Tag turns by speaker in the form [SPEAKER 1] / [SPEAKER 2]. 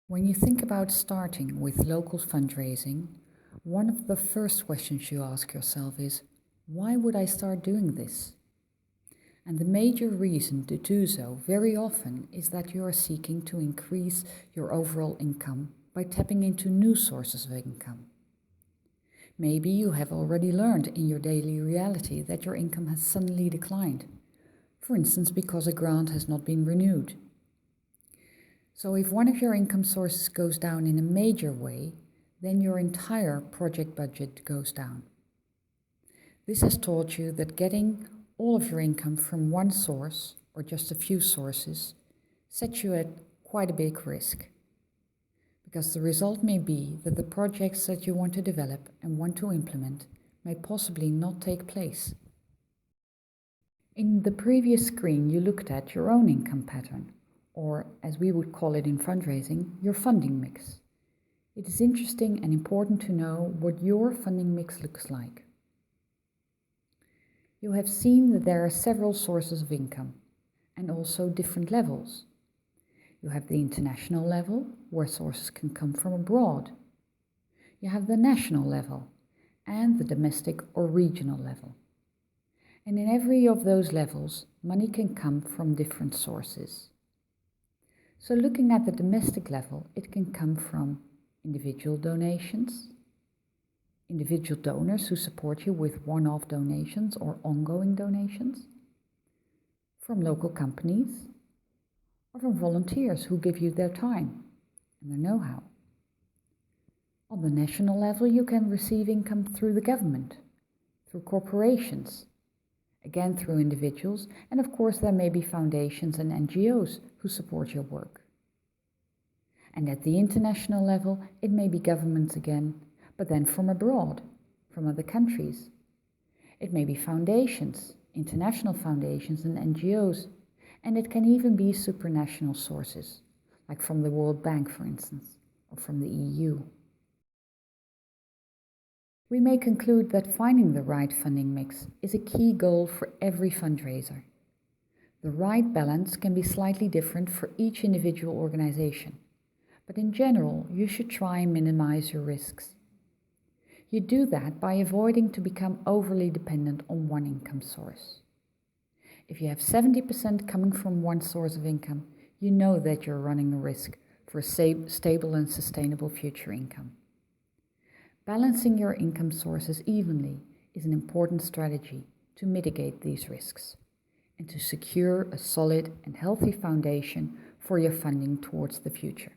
[SPEAKER 1] When you think about starting with local fundraising, one of the first questions you ask yourself is, why would I start doing this? And the major reason to do so very often is that you are seeking to increase your overall income by tapping into new sources of income. Maybe you have already learned in your daily reality that your income has suddenly declined, for instance because a grant has not been renewed. So if one of your income sources goes down in a major way, then your entire project budget goes down. This has taught you that getting all of your income from one source, or just a few sources, sets you at quite a big risk. Because the result may be that the projects that you want to develop and want to implement may possibly not take place. In the previous screen, you looked at your own income pattern, or as we would call it in fundraising, your funding mix. It is interesting and important to know what your funding mix looks like. You have seen that there are several sources of income and also different levels. You have the international level, where sources can come from abroad. You have the national level and the domestic or regional level. And in every of those levels, money can come from different sources. So looking at the domestic level, it can come from individual donations, individual donors who support you with one-off donations or ongoing donations, from local companies, or from volunteers who give you their time and their know-how. On the national level, you can receive income through the government, through corporations, again through individuals, and of course there may be foundations and NGOs who support your work. And at the international level, it may be governments again, but then from abroad, from other countries. It may be foundations, international foundations and NGOs, and it can even be supranational sources, like from the World Bank, for instance, or from the EU. We may conclude that finding the right funding mix is a key goal for every fundraiser. The right balance can be slightly different for each individual organization, but in general, you should try and minimize your risks. You do that by avoiding to become overly dependent on one income source. If you have 70% coming from one source of income, you know that you're running a risk for a stable and sustainable future income. Balancing your income sources evenly is an important strategy to mitigate these risks and to secure a solid and healthy foundation for your funding towards the future.